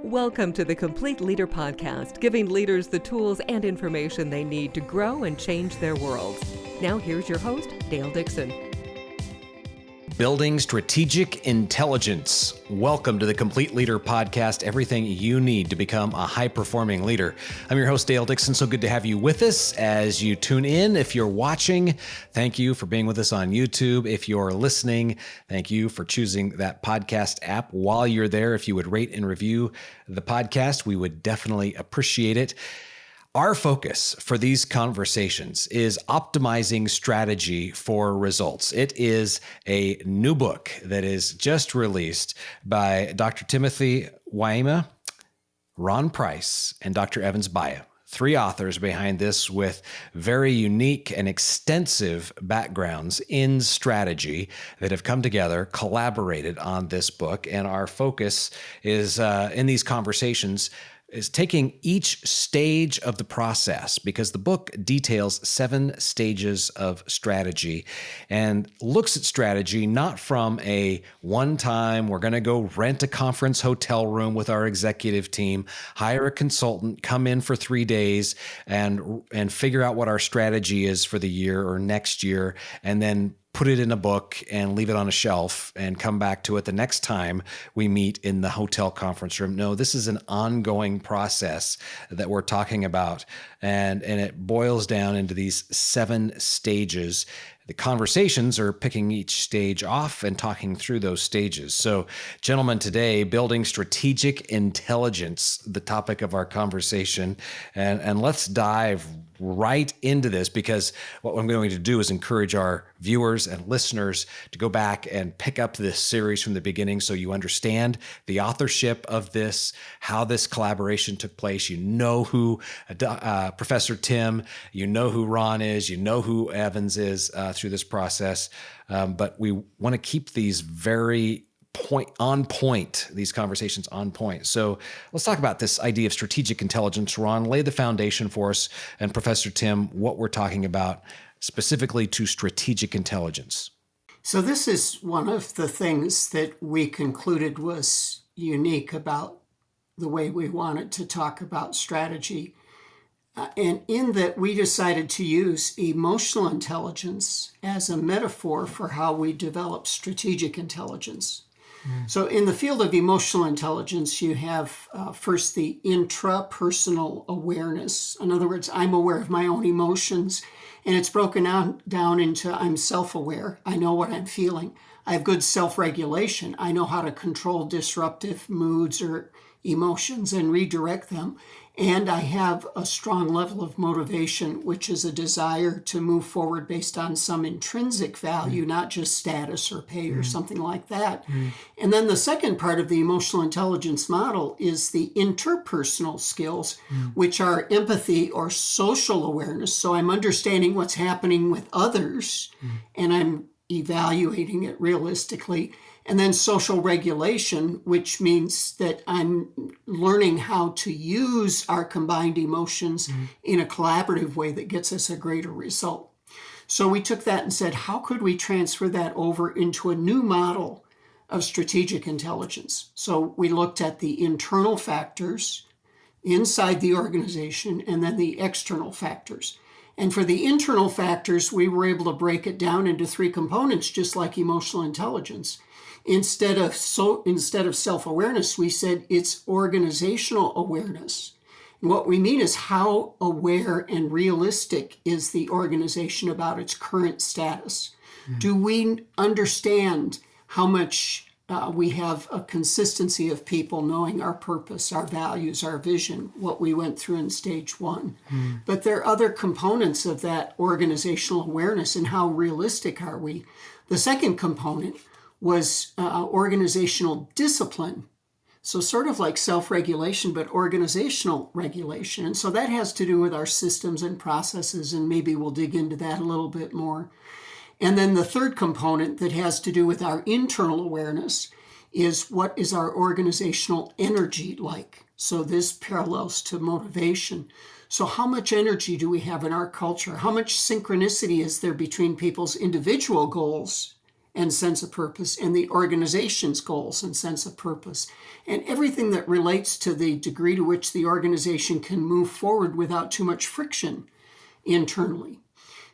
Welcome to the Complete Leader Podcast, giving leaders the tools and information they need to grow and change their worlds. Now here's your host, Dale Dixon. Building strategic intelligence. Welcome to the Complete Leader Podcast, everything you need to become a high-performing leader. I'm your host, Dale Dixon. So good to have you with us as you tune in. If you're watching, thank you for being with us on YouTube. If you're listening, thank you for choosing that podcast app. While you're there, if you would rate and review the podcast, we would definitely appreciate it. Our focus for these conversations is optimizing strategy for results. It is a new book that is just released by Dr. Timothy Waema, Ron Price, and Dr. Evans Baya. Three authors behind this with very unique and extensive backgrounds in strategy that have come together, collaborated on this book. And our focus is in these conversations is taking each stage of the process, because the book details 7 stages of strategy and looks at strategy not from a one-time, we're going to go rent a conference hotel room with our executive team, hire a consultant, come in for 3 days and figure out what our strategy is for the year or next year, and then put it in a book and leave it on a shelf and come back to it the next time we meet in the hotel conference room. No, this is an ongoing process that we're talking about. And it boils down into these 7 stages. The conversations are picking each stage off and talking through those stages. So, gentlemen, today, building strategic intelligence, the topic of our conversation. And let's dive right into this, because what I'm going to do is encourage our viewers and listeners to go back and pick up this series from the beginning so you understand the authorship of this, how this collaboration took place. You know who Professor Tim, you know who Ron is, you know who Evans is through this process. But we want to keep these very these conversations on point. So let's talk about this idea of strategic intelligence. Ron, lay the foundation for us, and Professor Tim, what we're talking about specifically to strategic intelligence. So this is one of the things that we concluded was unique about the way we wanted to talk about strategy. And in that we decided to use emotional intelligence as a metaphor for how we develop strategic intelligence. So in the field of emotional intelligence, you have first the intrapersonal awareness. In other words, I'm aware of my own emotions, and it's broken down into I'm self-aware. I know what I'm feeling. I have good self-regulation. I know how to control disruptive moods or emotions and redirect them. And I have a strong level of motivation, which is a desire to move forward based on some intrinsic value, not just status or pay or something like that. And then the second part of the emotional intelligence model is the interpersonal skills, which are empathy or social awareness. So I'm understanding what's happening with others, and I'm evaluating it realistically. And then social regulation, which means that I'm learning how to use our combined emotions in a collaborative way that gets us a greater result. So we took that and said, how could we transfer that over into a new model of strategic intelligence? So we looked at the internal factors inside the organization and then the external factors. And for the internal factors, we were able to break it down into 3 components, just like emotional intelligence. Instead of self-awareness, we said it's organizational awareness. And what we mean is how aware and realistic is the organization about its current status? Do we understand how much we have a consistency of people knowing our purpose, our values, our vision, what we went through in stage 1? But there are other components of that organizational awareness, and how realistic are we? The second component was organizational discipline. So sort of like self-regulation, but organizational regulation. And so that has to do with our systems and processes, and maybe we'll dig into that a little bit more. And then the third component that has to do with our internal awareness is what is our organizational energy like? So this parallels to motivation. So how much energy do we have in our culture? How much synchronicity is there between people's individual goals and sense of purpose, and the organization's goals and sense of purpose, and everything that relates to the degree to which the organization can move forward without too much friction internally.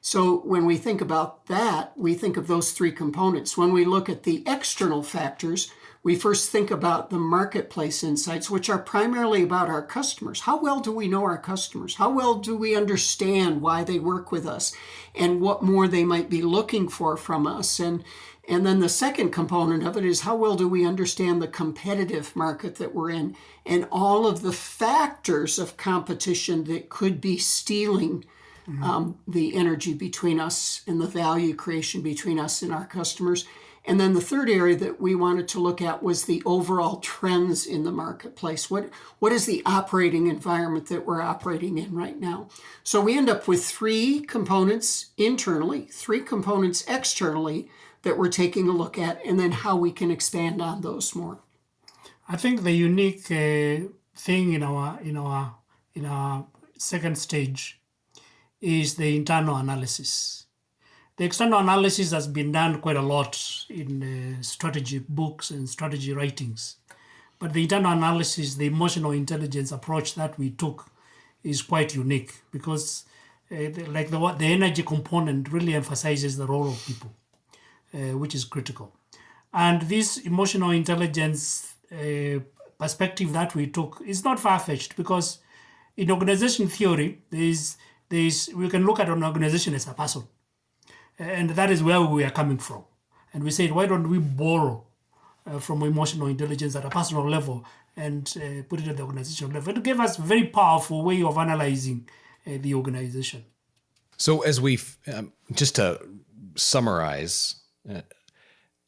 So when we think about that, we think of those three components. When we look at the external factors, we first think about the marketplace insights, which are primarily about our customers. How well do we know our customers? How well do we understand why they work with us and what more they might be looking for from us? And then the second component of it is how well do we understand the competitive market that we're in and all of the factors of competition that could be stealing the energy between us and the value creation between us and our customers. And then the third area that we wanted to look at was the overall trends in the marketplace. What is the operating environment that we're operating in right now? So we end up with three components internally, three components externally that we're taking a look at, and then how we can expand on those more. I think the unique thing in our second stage is the internal analysis. The external analysis has been done quite a lot in strategy books and strategy writings. But the internal analysis, the emotional intelligence approach that we took is quite unique because the energy component really emphasizes the role of people, which is critical. And this emotional intelligence perspective that we took is not far-fetched because in organization theory, we can look at an organization as a person. And that is where we are coming from. And we said, why don't we borrow from emotional intelligence at a personal level and put it at the organizational level? It gave us a very powerful way of analyzing the organization. So as just to summarize,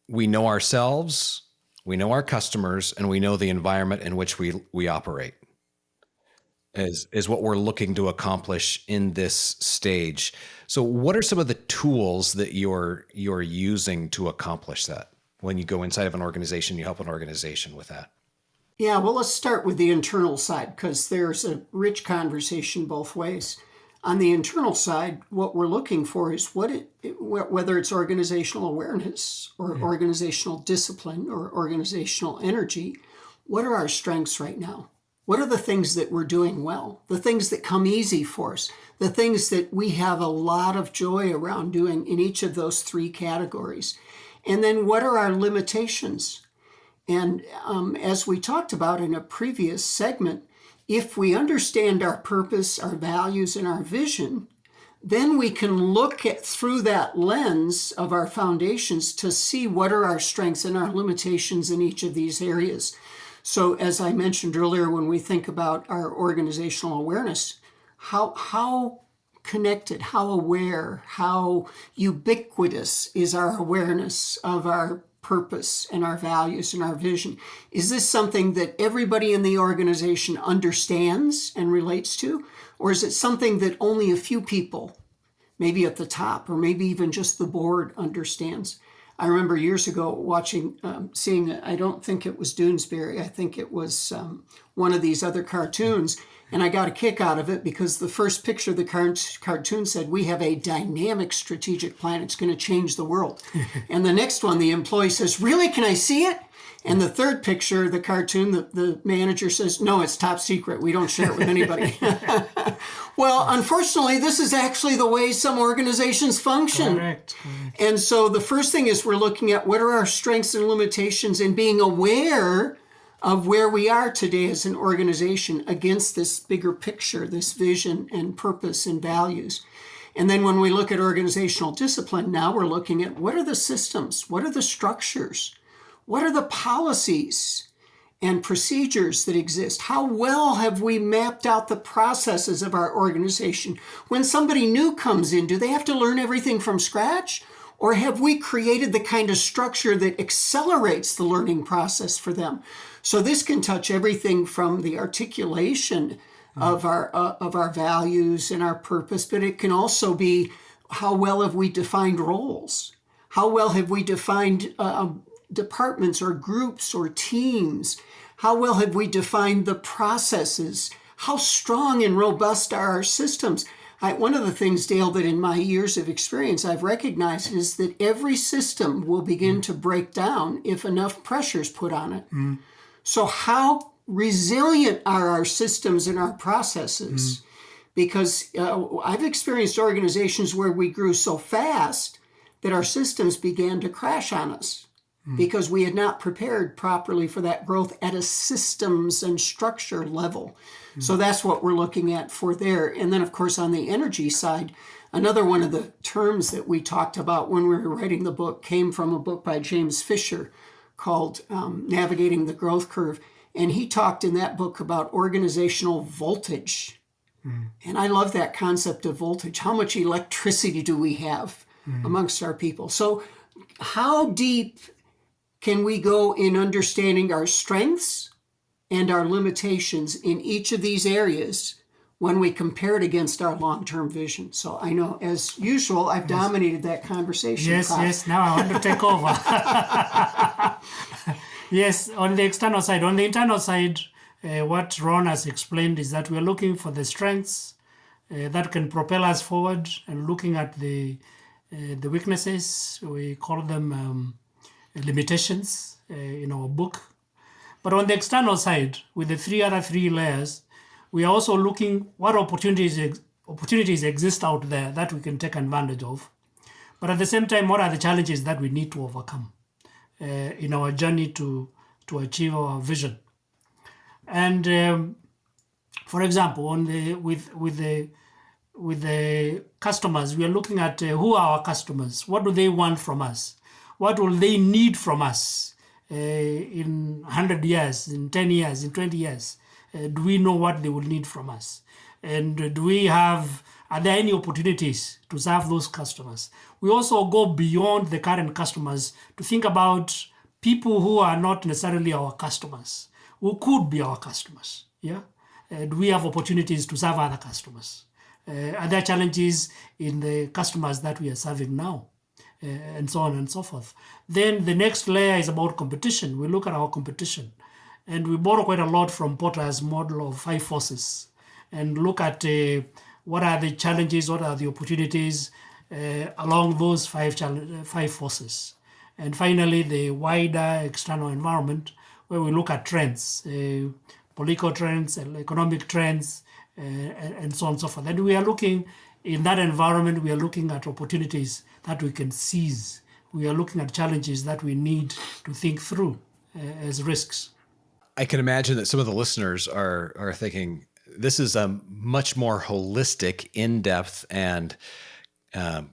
we know ourselves, we know our customers, and we know the environment in which we operate. Is what we're looking to accomplish in this stage. So what are some of the tools that you're using to accomplish that? When you go inside of an organization, you help an organization with that. Yeah, well, let's start with the internal side because there's a rich conversation both ways. On the internal side, what we're looking for is whether it's organizational awareness or organizational discipline or organizational energy, what are our strengths right now? What are the things that we're doing well? The things that come easy for us? The things that we have a lot of joy around doing in each of those three categories? And then what are our limitations? And as we talked about in a previous segment, if we understand our purpose, our values, and our vision, then we can look through that lens of our foundations to see what are our strengths and our limitations in each of these areas. So as I mentioned earlier, when we think about our organizational awareness, how connected, how aware, how ubiquitous is our awareness of our purpose and our values and our vision? Is this something that everybody in the organization understands and relates to? Or is it something that only a few people, maybe at the top, or maybe even just the board understands? I remember years ago seeing, I don't think it was Doonesbury, I think it was one of these other cartoons, and I got a kick out of it because the first picture of the cartoon said, we have a dynamic strategic plan, it's going to change the world. And the next one, the employee says, really, can I see it? And the third picture, the cartoon, the manager says, no, it's top secret. We don't share it with anybody. Well, unfortunately, this is actually the way some organizations function. Correct. And so the first thing is we're looking at what are our strengths and limitations and being aware of where we are today as an organization against this bigger picture, this vision and purpose and values. And then when we look at organizational discipline, now we're looking at what are the systems? What are the structures? What are the policies and procedures that exist? How well have we mapped out the processes of our organization? When somebody new comes in, do they have to learn everything from scratch? Or have we created the kind of structure that accelerates the learning process for them? So this can touch everything from the articulation of our values and our purpose, but it can also be how well have we defined roles? How well have we defined departments or groups or teams? How well have we defined the processes? How strong and robust are our systems? One of the things, Dale, that in my years of experience I've recognized is that every system will begin to break down if enough pressure is put on it. So how resilient are our systems and our processes? Because I've experienced organizations where we grew so fast that our systems began to crash on us because we had not prepared properly for that growth at a systems and structure level. So that's what we're looking at for there. And then, of course, on the energy side, another one of the terms that we talked about when we were writing the book came from a book by James Fisher called Navigating the Growth Curve. And he talked in that book about organizational voltage. And I love that concept of voltage. How much electricity do we have amongst our people? So how deep can we go in understanding our strengths and our limitations in each of these areas when we compare it against our long-term vision? So I know, as usual, I've dominated that conversation. Yes, now I want to take over. Yes, on the external side. On the internal side, what Ron has explained is that we're looking for the strengths that can propel us forward, and looking at the weaknesses. We call them limitations in our book. But on the external side, with the three layers, we are also looking what opportunities exist out there that we can take advantage of. But at the same time, what are the challenges that we need to overcome in our journey to achieve our vision? And for example, with the customers, we are looking at who are our customers. What do they want from us? What will they need from us in 100 years, in 10 years, in 20 years? Do we know what they will need from us? And are there any opportunities to serve those customers? We also go beyond the current customers to think about people who are not necessarily our customers, who could be our customers. Yeah. Do we have opportunities to serve other customers? Are there challenges in the customers that we are serving now? And so on and so forth. Then the next layer is about competition. We look at our competition, and we borrow quite a lot from Porter's model of 5 forces, and look at what are the challenges, what are the opportunities along those 5 forces. And finally, the wider external environment, where we look at trends, political trends, economic trends, and so on and so forth. And we are looking, in that environment, we are looking at opportunities that we can seize. We are looking at challenges that we need to think through as risks. I can imagine that some of the listeners are thinking, this is a much more holistic, in-depth, and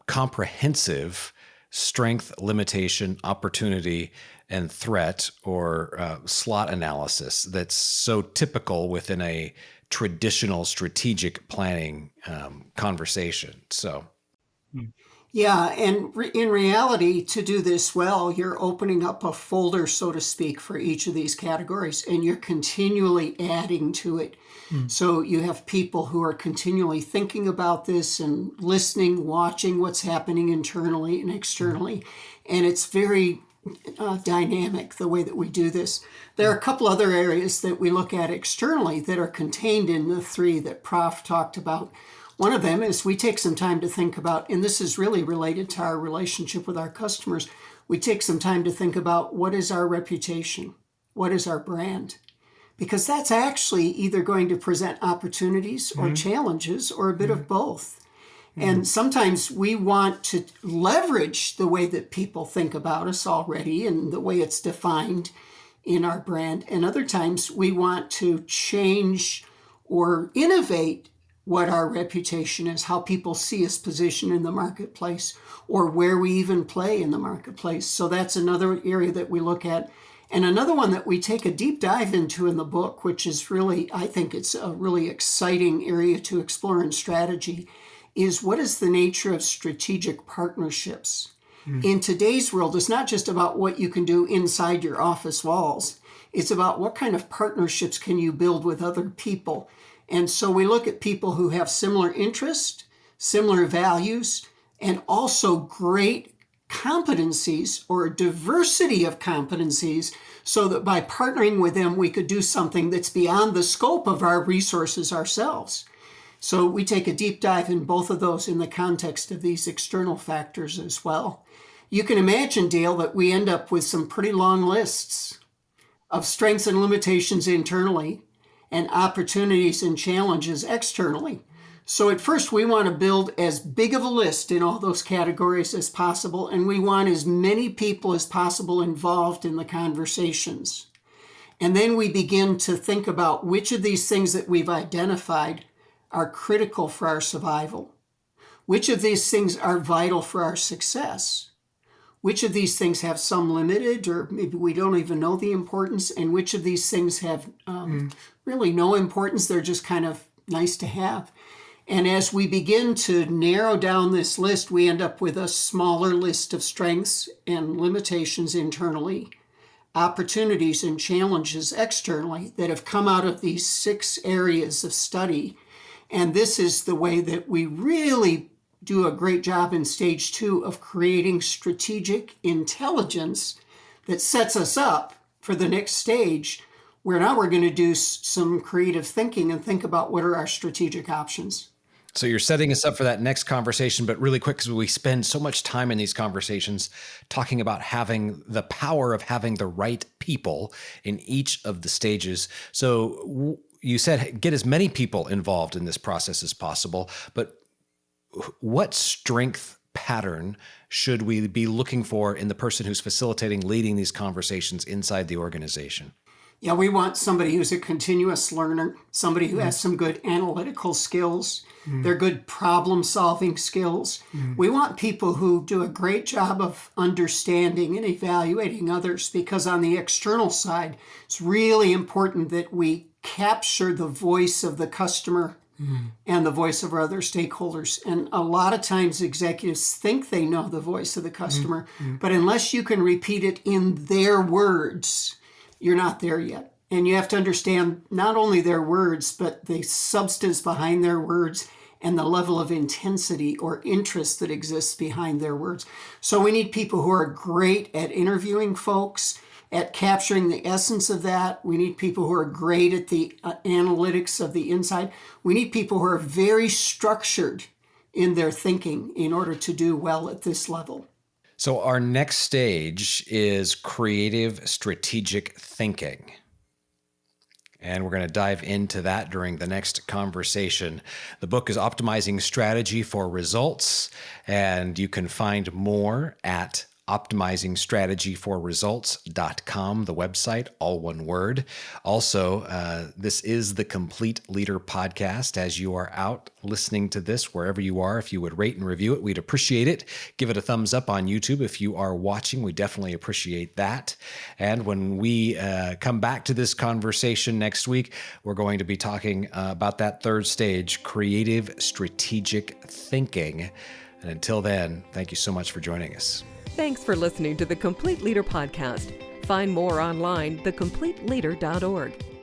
comprehensive strength, limitation, opportunity, and threat, or SWOT analysis that's so typical within a traditional strategic planning conversation. So, yeah, and in reality, to do this well, you're opening up a folder, so to speak, for each of these categories, and you're continually adding to it. So you have people who are continually thinking about this and listening, watching what's happening internally and externally, and it's very dynamic the way that we do this. There are a couple other areas that we look at externally that are contained in the 3 that Prof talked about. One of them is we take some time to think about, and this is really related to our relationship with our customers, we take some time to think about what is our reputation, what is our brand, because that's actually either going to present opportunities or challenges or a bit of both. And sometimes we want to leverage the way that people think about us already and the way it's defined in our brand. And other times we want to change or innovate what our reputation is, how people see us positioned in the marketplace, or where we even play in the marketplace. So that's another area that we look at. And another one that we take a deep dive into in the book, which is really, I think it's a really exciting area to explore in strategy, is what is the nature of strategic partnerships? In today's world, it's not just about what you can do inside your office walls. It's about what kind of partnerships can you build with other people. And so we look at people who have similar interests, similar values, and also great competencies or a diversity of competencies, so that by partnering with them, we could do something that's beyond the scope of our resources ourselves. So we take a deep dive in both of those in the context of these external factors as well. You can imagine, Dale, that we end up with some pretty long lists of strengths and limitations internally and opportunities and challenges externally. So at first we want to build as big of a list in all those categories as possible, and we want as many people as possible involved in the conversations. And then we begin to think about which of these things that we've identified are critical for our survival. Which of these things are vital for our success? Which of these things have some limited, or maybe we don't even know the importance, and which of these things have really no importance? They're just kind of nice to have. And as we begin to narrow down this list, we end up with a smaller list of strengths and limitations internally, opportunities and challenges externally that have come out of these 6 areas of study. And this is the way that we really do a great job in stage 2 of creating strategic intelligence that sets us up for the next stage, where now we're going to do some creative thinking and think about what are our strategic options. So you're setting us up for that next conversation, but really quick, because we spend so much time in these conversations talking about having the power of having the right people in each of the stages. So you said get as many people involved in this process as possible, but what strength pattern should we be looking for in the person who's facilitating, leading these conversations inside the organization? Yeah, we want somebody who's a continuous learner, somebody who has some good analytical skills, they're good problem-solving skills. We want people who do a great job of understanding and evaluating others, because on the external side, it's really important that we capture the voice of the customer and the voice of our other stakeholders. And a lot of times executives think they know the voice of the customer, but unless you can repeat it in their words, you're not there yet. And you have to understand not only their words, but the substance behind their words and the level of intensity or interest that exists behind their words. So we need people who are great at interviewing folks, at capturing the essence of that. We need people who are great at the analytics of the inside. We need people who are very structured in their thinking in order to do well at this level. So our next stage is creative strategic thinking. And we're going to dive into that during the next conversation. The book is Optimizing Strategy for Results, and you can find more at optimizingstrategyforresults.com, the website, all one word. Also, this is the Complete Leader Podcast. As you are out listening to this, wherever you are, if you would rate and review it, we'd appreciate it. Give it a thumbs up on YouTube. If you are watching, we definitely appreciate that. And when we come back to this conversation next week, we're going to be talking about that third stage, creative strategic thinking. And until then, thank you so much for joining us. Thanks for listening to the Complete Leader Podcast. Find more online, thecompleteleader.org.